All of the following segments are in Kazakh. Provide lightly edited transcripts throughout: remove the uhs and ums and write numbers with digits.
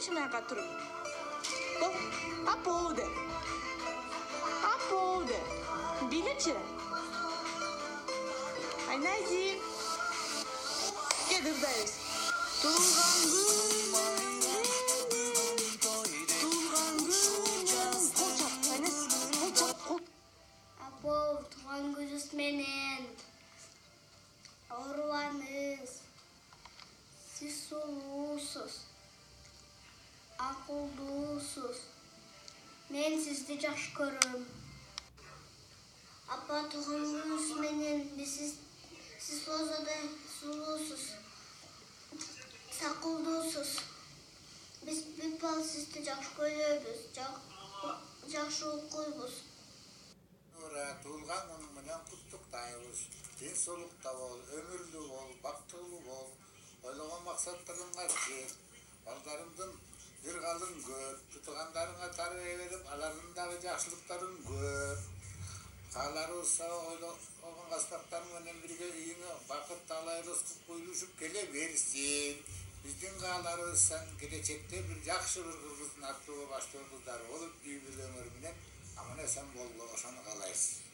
Койчу мына туруп. Апоо де. Апоо де. Билечи. Айназик. Кел ырдайбыз. Туган туған күніңіз менен ауырбаңыз. Сіз сұлусыз, ақылдысыз. Мен сізді жақсы көрем. Апа, туған күніңіз менен сіз болсада сұлусыз, ақылдысыз. Біз бал сізді жақсы көреміз, жақсы оқимыз. Туылған күнің менен құттықтаймыз. Денсаулықта бол, өмірлі бол, бақытлы бол. Ойлаған мақсаттарыңа жет. Балдарыңдың бір қалың көр. Тұтығандарыңа тарбия беріп, аларындағы жақсылықтарын көр. Қалары болса ойлаған қастақтарың менен бірге үйіңе бақыт талайлы қойлышып келе берсін. Біздің қалары болсаң келешекте бір жақсы бір қырғыздың аттығы баштығы қыздары болып, үй өмір менен аман-есен болу, ошаны қалайсыз.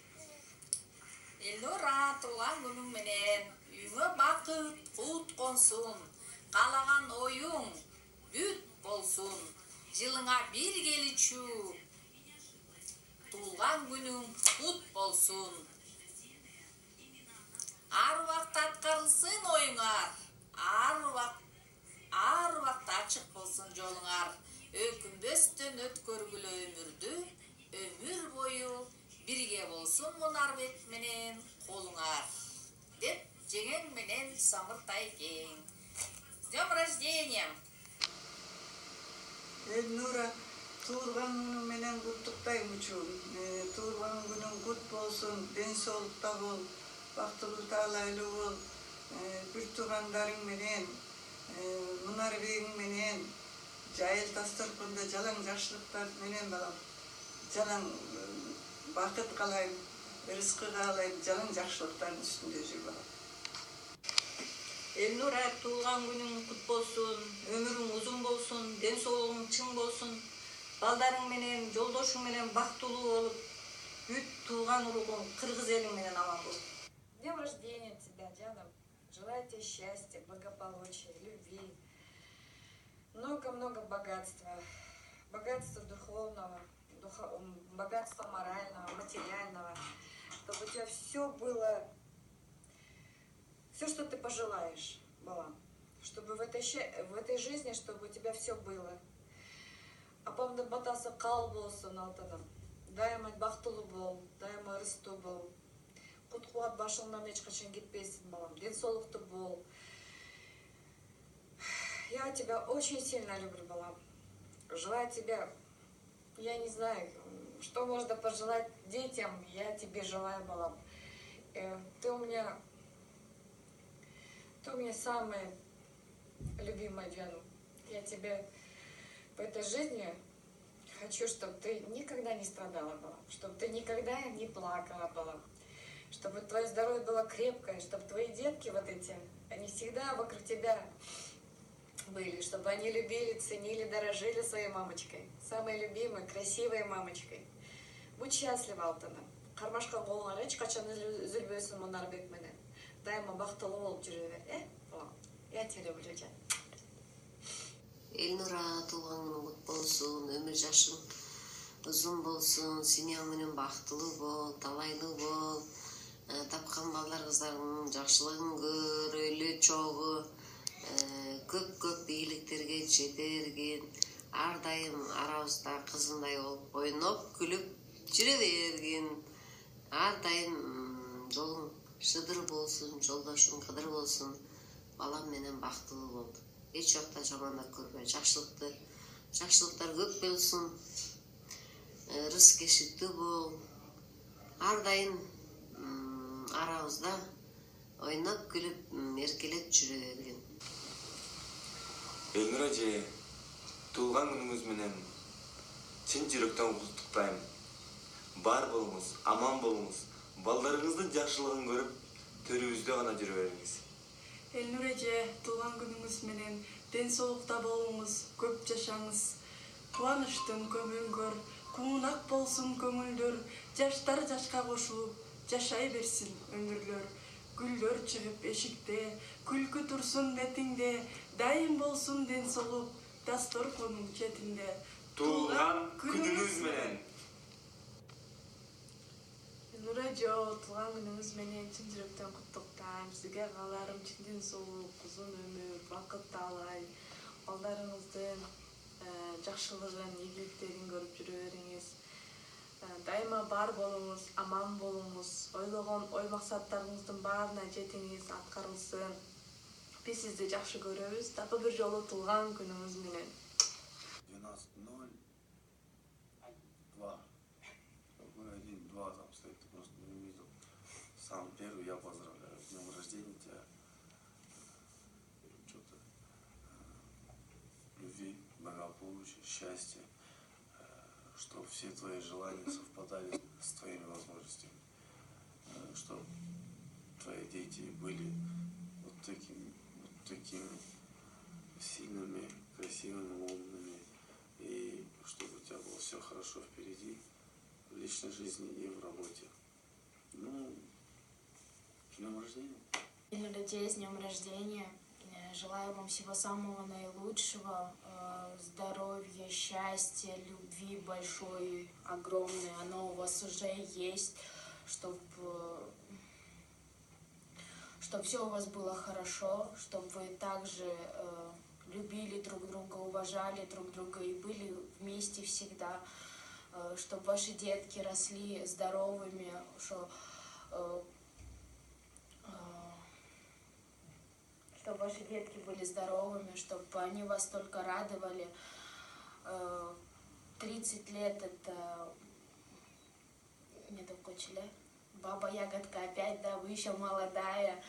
Элнура, туған күнің менен үйіңе бақыт, құт қонсын, қалаған ойың бүт болсын, жылыңа бір келічу, туған күнің құт болсын. Ар уақыт атқарылсын ойыңар, ар уақыт ашық болсын жолыңар, өкінбестен өткөргілі өмірді, өмір бойы бірге болсын мұнар бет менен қолыңар. Деп жеңең менен самыртай кең. С днем рождения! Элнура, туылған күнің менен құттықтаймын. Туылған күнің құт болсын, денсаулықта бол, бақытлы талайлы бол. Bir туғандарың менен, мұнар бегің менен, жайыл тастырқында жалаң жақшылықтар менен балам. Жалаң бақыт қалайым, рызқы қалайым, жалаң жақшылықтардың үстінде жүр балам. Элнура, туылған күнің құт болсын, өмірің ұзын болсын, денсаулығың чың болсын, балдарың менен, жолдошың менен бақыттылы болып, бүт туылған ұрығың қырғыз елің менен аман бол. Днем рождения тебя, Диана. Желаю тебе счастья, благополучия, любви, много-много богатства. Богатства духовного, богатства морального, материального. Чтобы у тебя все было, все, что ты пожелаешь, было. Чтобы в этой жизни, чтобы у тебя все было. Апамдың батасы қал болсын алтыным. Дайыма бақтылы бол, дайыма ырысты бол. Құт-қуат башыңнан ешқашан кетпесін, балам. Денсаулықты бол. Я тебя очень сильно люблю, балам. Желаю тебе, я не знаю, что можно пожелать детям, я тебе желаю, балам. Ты у меня самая любимая, Диана. Я тебе в этой жизни хочу, чтобы ты никогда не страдала, балам. Чтобы ты никогда не плакала, балам. Чтобы твое здоровье было крепкое, чтобы твои детки вот эти, они всегда вокруг тебя были, чтобы они любили, ценили, дорожили своей мамочкой, самой любимой, красивой мамочкой. Будь счастлива, алтыным. Қармашқа қолыңа ешқашан үзілбесін мұнарбек менен. Дайыма бақыттылы болып жүре бер, Я тебя люблю, Жан. Элнура, туылған күнің құт болсын, өмір жашың ұзын болсын, сенің менен бақыттылы бол, талайлы бол. Тапқан балдар қыздарының жақшылығын көр, өлі чоғы, көп бийліктерге жетерген, ардайым арауызда қызындай болып, ойнап, күліп жүре берген, ардайым жолың шыдыр болсын, жолдашың қыдыр болсын, балам менен бақыттылы бол. Еш уақытта жамандар көрбе, жақшылықтар көп болсын, рызық кешікті бол, ардайым арауызда ойнап күліп, еркелеп жүре берген. Элнура же, туылған күніңіз менен чын жүректен құттықтаймын. Бар болыңыз, аман болыңыз, балдарыңыздың жақсылығын көріп, төрүбүздө гана жүрө бериңиз. Элнура же, туылған күніңіз менен ден соолукта болуңуз, көп жашаңыз. Кубанычтын көмүңгөр, куунак болсун көңүлдөр, жаштар жашка кошулуп, жашай берсин өмүрлөр. Гүлдөр чыгып эшикте, күлкү турсун бетиңде, дайым болсун ден соолук, дасторконуң четинде. Туылған күніңіз менен. Нуражо, туған күніңіз менен чын жүректен құттықтаймын. Сізге қаларым чын денсаулық, ұзын өмір, бақыт талай. Балдарыңыздың жақсылығын, игіліктерін көріп жүре беріңіз. Дайыма бар болуңуз, аман болуңуз. Ойлогон ой максаттарыңыздын баарына жетиңиз, аткарылсын. Биз сизди жакшы көрөбүз. Дагы бир жолу туулган күнүңүз менен. 12:02. Какой 1-2 там стоит, ты просто не увидел. Сам первый я поздравляю. С днем рождения тебя. Что-то любви, благополучия, счастья. Чтобы все твои желания совпадали с твоими возможностями. Чтобы твои дети были вот такими сильными, красивыми, умными. И чтобы у тебя было все хорошо впереди, в личной жизни и в работе. Ну, с днем рождения. Людей с днем рождения. Желаю вам всего самого наилучшего, здоровья, счастья, любви большой, огромной. Оно у вас уже есть, чтобы все у вас было хорошо, чтобы вы также любили друг друга, уважали друг друга и были вместе всегда, чтобы ваши детки росли здоровыми, чтобы ваши детки были здоровыми, чтобы они вас только радовали. 30 лет это... Не докучили. Баба Ягодка опять, да, вы еще молодая,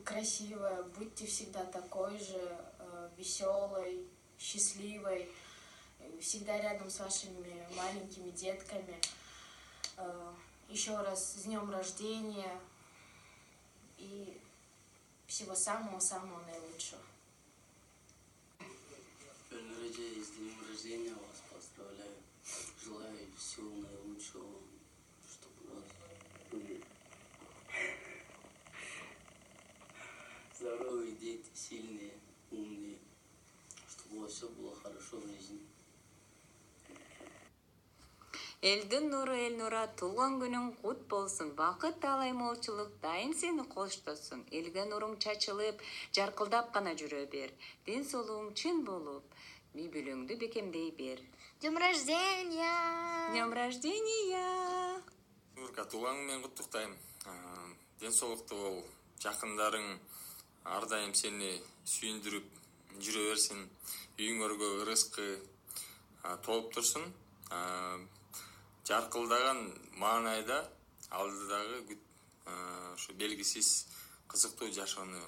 красивая. Будьте всегда такой же веселой, счастливой, всегда рядом с вашими маленькими детками. Еще раз с днем рождения и всего самого-самого наилучшего. С днем рождения вас поздравляю. Желаю всего наилучшего, чтобы у вас были здоровые дети, сильные, умные, чтобы у вас все было хорошо в жизни. Элдин нуру Элнура, туулган күнүң кут болсун. Бакыт талай молчулук дайым сени коштосун. Элге нуруң чачылып, жаркылдап гана жүрө бер. Ден соолугуң чын болуп, үй бүлөңдү бекемдей бер. Днем рождения! Днем рождения! Нурка, туулган менен куттуктайм. Ден соолуктуу бол, жакындарың ар дайым сени сүйүндүрүп жүрө берсин. Үйүңөргө ырыскы толуп турсун. Жаркылдаган маанайда алдыдагы ушу белгисиз кызыктуу жашоону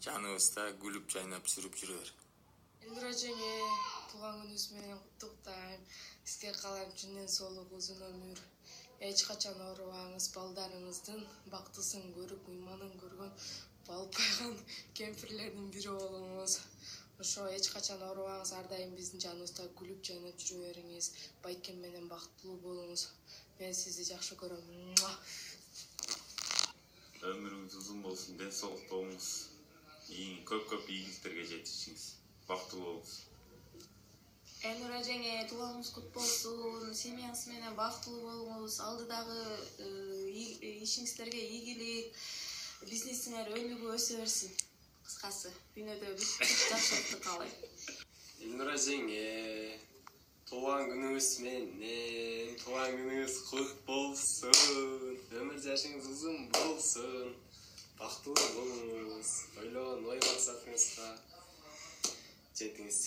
жаныбызда күлүп жайнап сүрүп жүрө бер. Элнура жеңе, туулган күнүңүз менен куттуктайм. Сизге каалайм чынден соолук, узун өмүр. Эч качан оорубаңыз, балдарыңыздын бактысын көрүп, ыйманын көргөн, балпайган кемпирлердин бири болуңуз. Ошо эч качан оорубаңыз, ар дайым биздин жаныбызда күлүп жайнап жүрө бериңиз. Байкем менен бактылуу болуңуз. Мен сизди жакшы көрөм. Өмүрүңүз узун болсун, ден соолукта болуңуз. Көп ийгиликтерге жетишиңиз. Бактылуу болуңуз. Элнура жеңе, туулганыңыз кут болсун. Семьяңыз менен бактылуу болуңуз. Алдыдагы ишиңиздерге ийгилик, бизнесиңер өнүгүп өсө берсин. Кыскасы, дүйнөдө бүт жакшылыкты каалайм. Элнура жеңе, туулган күнүңүз менен, туулган күнүңүз кут болсун. Өмүр жашыңыз узун болсун. Бактылуу болуңуз. Ойлогон ой максатыңызга жетиңиз.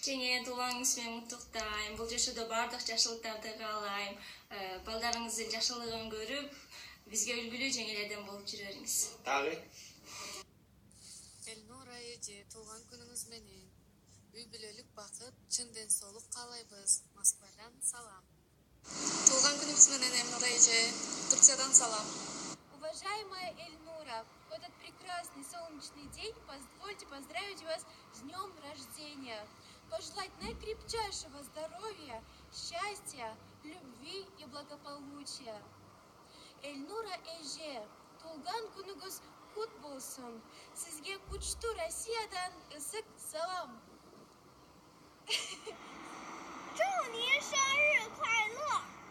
Жеңе, туулганыңыз менен куттуктайм. Бул жашоодо баардык жакшылыктарды каалайм. Балдарыңыздын жакшылыгын көрүп, бизге үлгүлүү жеңелерден болуп жүрө бериңиз. Дагы Элнура эже, туулган күнүңүз менен үй бүлөлүк бакыт, чын ден соолук каалайбыз. Москвадан салам. Туулган күнүңүз менен Элнура эже, Турциядан салам. Уважаемая Эльнура, в этот прекрасный солнечный день поздравляю поздравить вас с днем рождения. Пожелать наикрепчайшего здоровья, счастья, любви и благополучия. Эльнура Эже, Тулган күнүгүз кут болсун. Сизге кучтуу Россиядан ысык салам. 祝您生日快乐！